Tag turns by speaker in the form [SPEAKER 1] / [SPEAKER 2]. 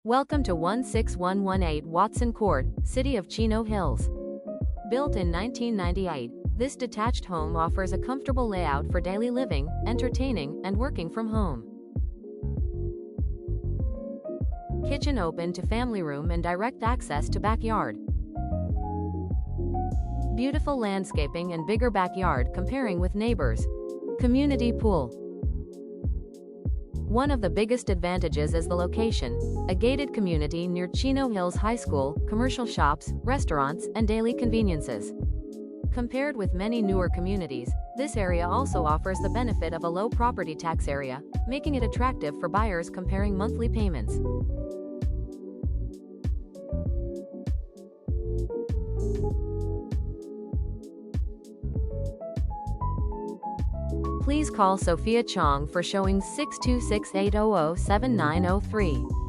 [SPEAKER 1] Welcome to 16118 Watson Court, City of Chino Hills. Built in 1998, this detached home offers a comfortable layout for daily living, entertaining, and working from home. Kitchen open to family room and direct access to backyard. Beautiful landscaping and bigger backyard comparing with neighbors. Community pool. One of the biggest advantages is the location, a gated community near Chino Hills High School, commercial shops, restaurants, and daily conveniences. Compared with many newer communities, this area also offers the benefit of a low property tax area, making it attractive for buyers comparing monthly payments. Please call Sofia Chang for showing 626-800-7903.